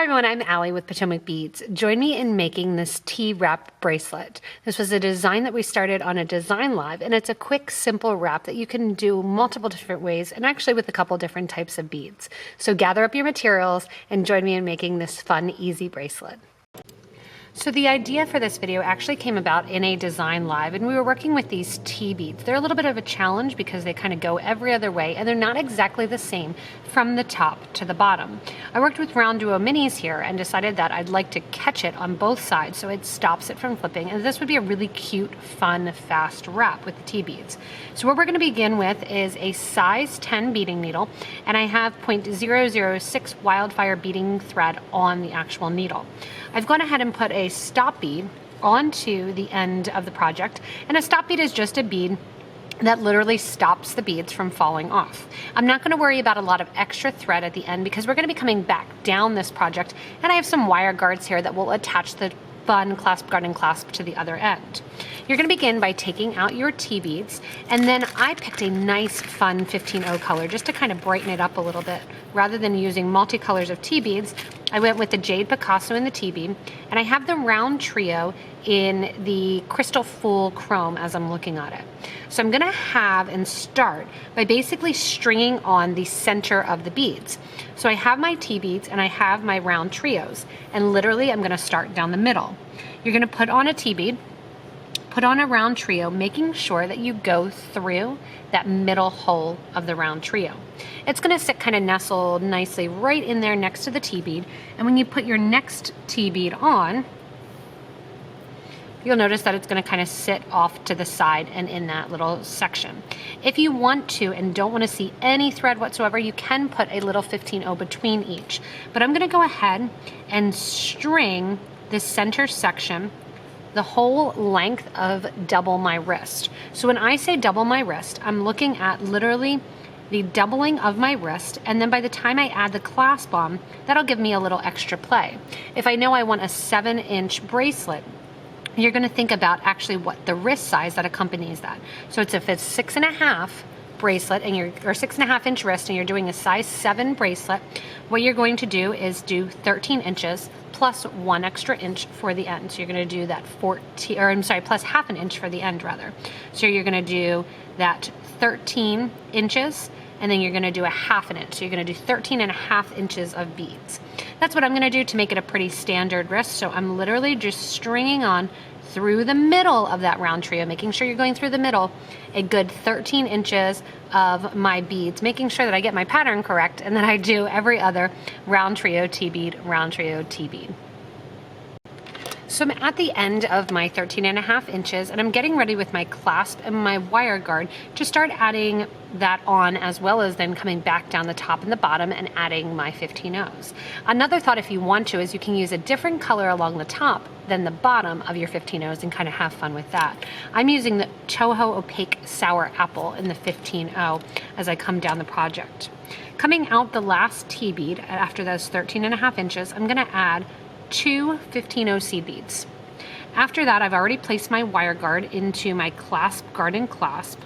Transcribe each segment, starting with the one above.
Hi everyone, I'm Allie with Potomac Beads. Join me in making this T-wrap bracelet. This was a design that we started on a design live, and it's a quick, simple wrap that you can do multiple different ways and actually with a couple different types of beads. So gather up your materials and join me in making this fun, easy bracelet. So the idea for this video actually came about in a design live, and we were working with these T beads. They're a little bit of a challenge because they kind of go every other way and they're not exactly the same from the top to the bottom. I worked with RounTrio minis here and decided that I'd like to catch it on both sides so it stops it from flipping, and this would be a really cute, fun, fast wrap with the T beads. So what we're going to begin with is a size 10 beading needle, and I have 0.006 wildfire beading thread on the actual needle. I've gone ahead and put a stop bead onto the end of the project, and a stop bead is just a bead that literally stops the beads from falling off. I'm not going to worry about a lot of extra thread at the end because we're going to be coming back down this project, and I have some wire guards here that will attach the fun Claspgarten clasp to the other end. You're going to begin by taking out your T beads, and then I picked a nice fun 15-0 color just to kind of brighten it up a little bit. Rather than using multicolors of T beads, I went with the Jade, Picasso, and the T bead, and I have the RounTrio in the Crystal Full Chrome as I'm looking at it. So I'm going to have and start by basically stringing on the center of the beads. So I have my T beads and I have my RounTrios, and literally I'm going to start down the middle. You're going to put on a T bead, put on a RounTrio, making sure that you go through that middle hole of the RounTrio. It's going to sit kind of nestled nicely right in there next to the T bead, and when you put your next T bead on, you'll notice that it's going to kind of sit off to the side and in that little section. If you want to and don't want to see any thread whatsoever, you can put a little 15-0 between each. But I'm going to go ahead and string this center section the whole length of double my wrist. So when I say double my wrist, I'm looking at literally the doubling of my wrist, and then by the time I add the clasp on, that'll give me a little extra play. If I know I want a 7-inch bracelet, you're going to think about actually what the wrist size that accompanies that. So if it's 6.5 bracelet and you're, or 6.5-inch wrist, and you're doing a size 7 bracelet, what you're going to do is do 13 inches plus 1 extra inch for the end. So you're going to do that 14, or I'm sorry, plus half an inch for the end rather. So you're going to do that 13 inches, and then you're going to do a half an inch. So you're going to do 13.5 inches of beads. That's what I'm going to do to make it a pretty standard wrist. So I'm literally just stringing on through the middle of that RounTrio, making sure you're going through the middle, a good 13 inches of my beads, making sure that I get my pattern correct, and then I do every other RounTrio T bead, RounTrio T bead. So I'm at the end of my 13.5 inches, and I'm getting ready with my clasp and my wire guard to start adding that on, as well as then coming back down the top and the bottom and adding my 15-0s. Another thought, if you want to, is you can use a different color along the top than the bottom of your 15-0s and kind of have fun with that. I'm using the Toho Opaque Sour Apple in the 15-0 as I come down the project. Coming out the last T bead after those 13.5 inches, I'm going to add 2 15-0 seed beads. After that, I've already placed my wire guard into my Claspgarten clasp,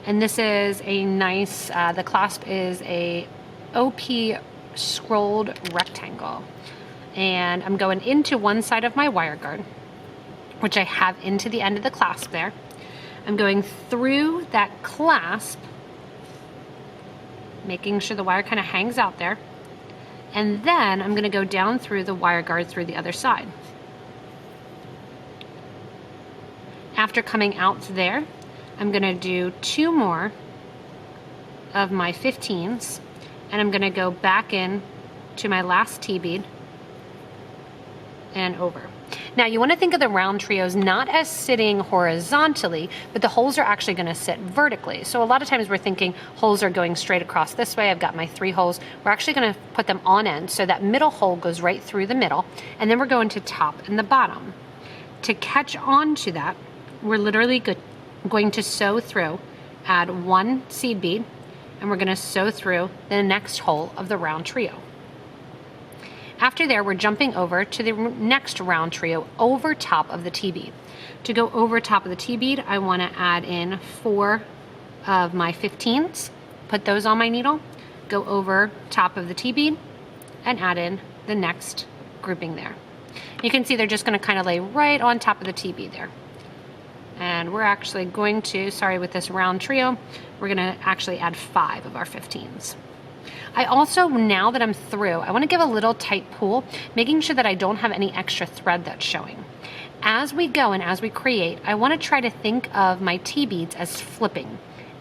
and this is a nice, the clasp is a OP scrolled rectangle, and I'm going into one side of my wire guard, which I have into the end of the clasp there. I'm going through that clasp, making sure the wire kind of hangs out there. And then I'm going to go down through the wire guard through the other side. After coming out there, I'm going to do 2 more of my 15s, and I'm going to go back in to my last T bead and over. Now you want to think of the RounTrios not as sitting horizontally, but the holes are actually going to sit vertically. So a lot of times we're thinking holes are going straight across this way. I've got my 3 holes. We're actually going to put them on end, so that middle hole goes right through the middle, and then we're going to top and the bottom. To catch on to that, we're literally going to sew through, add 1 seed bead, and we're going to sew through the next hole of the RounTrio. After there, we're jumping over to the next RounTrio over top of the T bead. To go over top of the T bead, I want to add in 4 of my 15s, put those on my needle, go over top of the T bead, and add in the next grouping there. You can see they're just going to kind of lay right on top of the T bead there. And we're actually going to, sorry, with this round trio, we're going to actually add 5 of our 15s. I also, now that I'm through, I want to give a little tight pull, making sure that I don't have any extra thread that's showing. As we go and as we create, I want to try to think of my T beads as flipping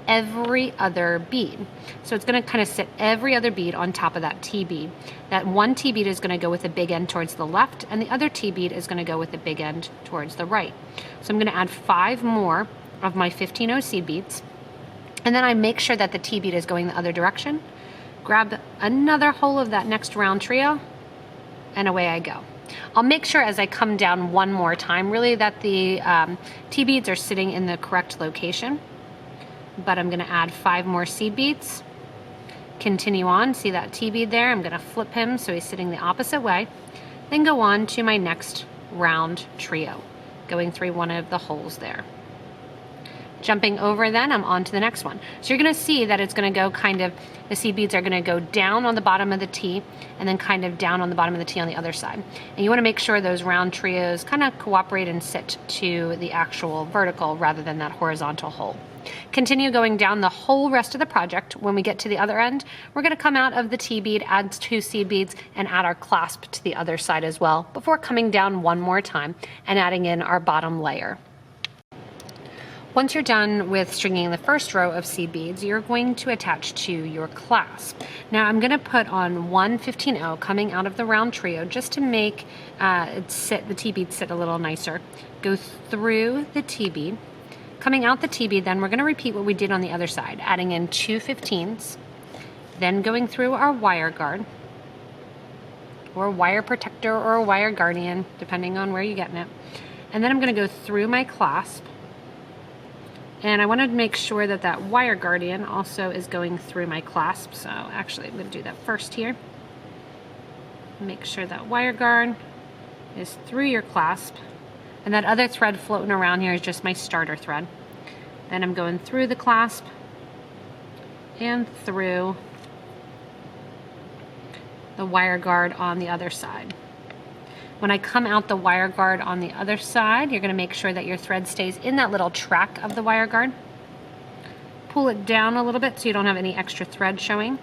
every other bead. So it's going to kind of sit every other bead on top of that T bead. That one T bead is going to go with the big end towards the left, and the other T bead is going to go with the big end towards the right. So I'm going to add 5 more of my 15 Toho seed beads, and then I make sure that the T bead is going the other direction. Grab another hole of that next round trio, and away I go. I'll make sure as I come down one more time, really, that the T beads are sitting in the correct location. But I'm going to add 5 more seed beads. Continue on, see that T bead there? I'm going to flip him so he's sitting the opposite way. Then go on to my next round trio, going through one of the holes there. Jumping over then, I'm on to the next one. So you're going to see that it's going to go kind of, the seed beads are going to go down on the bottom of the T and then kind of down on the bottom of the T on the other side. And you want to make sure those round trios kind of cooperate and sit to the actual vertical rather than that horizontal hole. Continue going down the whole rest of the project. When we get to the other end, we're going to come out of the T bead, add 2 seed beads, and add our clasp to the other side as well before coming down one more time and adding in our bottom layer. Once you're done with stringing the first row of seed beads, you're going to attach to your clasp. Now I'm going to put on one 15-0 coming out of the round trio just to make the T bead sit a little nicer. Go through the T bead. Coming out the T bead, then we're going to repeat what we did on the other side, adding in 2 15s, then going through our wire guard, or wire protector or wire guardian, depending on where you're getting it. And then I'm going to go through my clasp. And I want to make sure that that wire guardian also is going through my clasp. So actually I'm going to do that first here. Make sure that wire guard is through your clasp. And that other thread floating around here is just my starter thread. Then I'm going through the clasp and through the wire guard on the other side. When I come out the wire guard on the other side, you're going to make sure that your thread stays in that little track of the wire guard. Pull it down a little bit so you don't have any extra thread showing.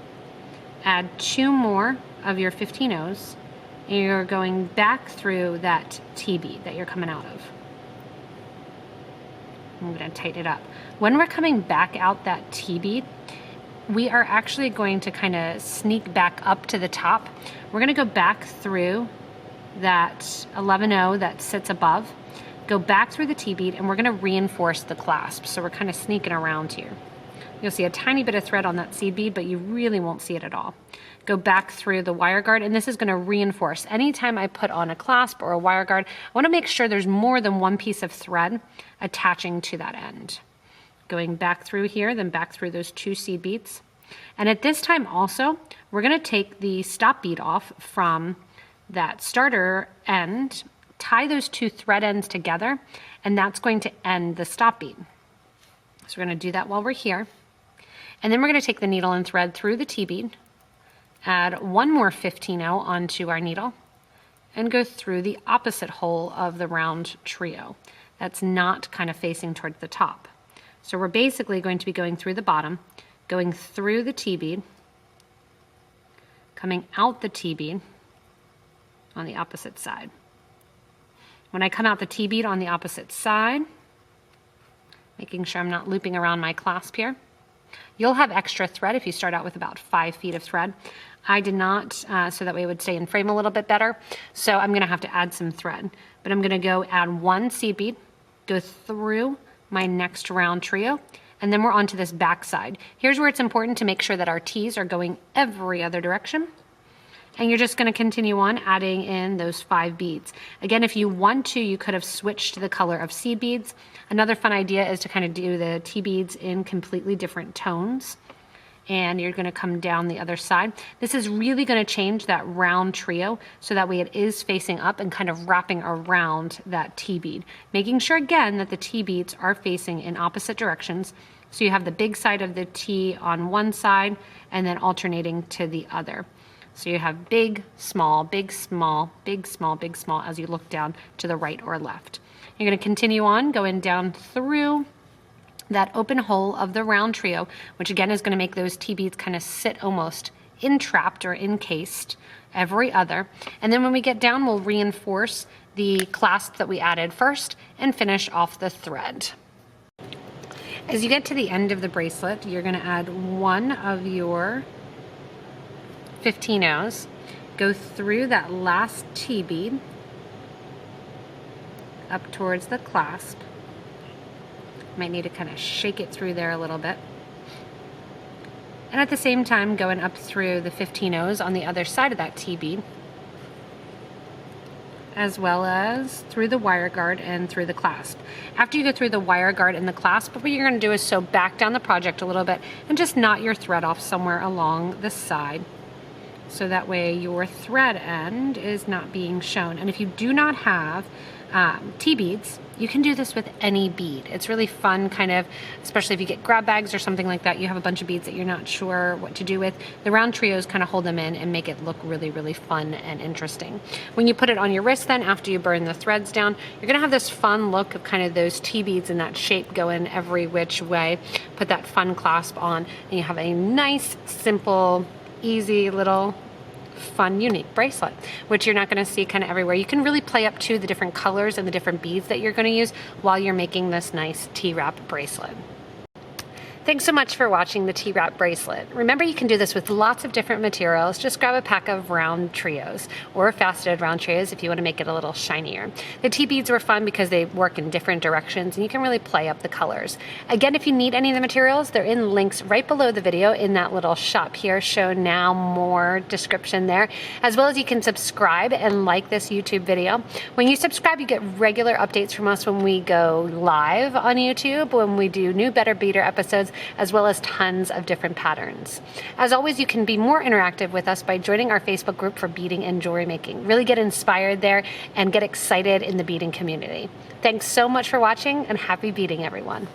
Add 2 more of your 15-0s, and you're going back through that T bead that you're coming out of. I'm going to tighten it up. When we're coming back out that T bead, we are actually going to kind of sneak back up to the top. We're going to go back through that 11-0 that sits above, go back through the T bead, and we're going to reinforce the clasp. So we're kind of sneaking around here. You'll see a tiny bit of thread on that seed bead, but you really won't see it at all. Go back through the wire guard, and this is going to reinforce. Anytime I put on a clasp or a wire guard, I want to make sure there's more than one piece of thread attaching to that end. Going back through here, then back through those 2 seed beads. And at this time also, we're going to take the stop bead off from that starter end, tie those 2 thread ends together, and that's going to end the stop bead. So we're going to do that while we're here. And then we're going to take the needle and thread through the T bead, add 1 more 15-0 onto our needle, and go through the opposite hole of the round trio. That's not kind of facing towards the top. So we're basically going to be going through the bottom, going through the T bead, coming out the T bead on the opposite side. When I come out the T bead on the opposite side, making sure I'm not looping around my clasp here. You'll have extra thread if you start out with about 5 feet of thread. I did not, so that way it would stay in frame a little bit better. So I'm going to have to add some thread. But I'm going to go add 1 seed bead, go through my next round trio, and then we're on to this back side. Here's where it's important to make sure that our T's are going every other direction. And you're just going to continue on adding in those 5 beads. Again, if you want to, you could have switched to the color of seed beads. Another fun idea is to kind of do the T beads in completely different tones. And you're going to come down the other side. This is really going to change that round trio so that way it is facing up and kind of wrapping around that T bead. Making sure again that the T beads are facing in opposite directions. So you have the big side of the T on one side and then alternating to the other. So you have big, small, big, small, big, small, big, small as you look down to the right or left. You're going to continue on going down through that open hole of the RounTrio, which again is going to make those T-beads kind of sit almost entrapped or encased every other. And then when we get down, we'll reinforce the clasp that we added first and finish off the thread. As you get to the end of the bracelet, you're going to add one of your 15-0s, go through that last T-bead up towards the clasp. Might need to kind of shake it through there a little bit. And at the same time, going up through the 15-0s on the other side of that T-bead, as well as through the wire guard and through the clasp. After you go through the wire guard and the clasp, what you're going to do is sew back down the project a little bit and just knot your thread off somewhere along the side. So that way your thread end is not being shown. And if you do not have T-beads, you can do this with any bead. It's really fun, kind of, especially if you get grab bags or something like that, you have a bunch of beads that you're not sure what to do with. The RounTrios kind of hold them in and make it look really, really fun and interesting. When you put it on your wrist then, after you burn the threads down, you're gonna have this fun look of kind of those T-beads in that shape going every which way. Put that fun clasp on and you have a nice, simple, easy little fun, unique bracelet, which you're not going to see kind of everywhere. You can really play up to the different colors and the different beads that you're going to use while you're making this nice T-wrap bracelet. Thanks so much for watching the T-wrap bracelet. Remember, you can do this with lots of different materials. Just grab a pack of RounTrios or faceted RounTrios if you want to make it a little shinier. The T-beads were fun because they work in different directions and you can really play up the colors. Again, if you need any of the materials, they're in links right below the video in that little shop here, show now more description there, as well as you can subscribe and like this YouTube video. When you subscribe, you get regular updates from us when we go live on YouTube, when we do new Better Beader episodes, as well as tons of different patterns. As always, you can be more interactive with us by joining our Facebook group for beading and jewelry making. Really get inspired there and get excited in the beading community. Thanks so much for watching and happy beading, everyone.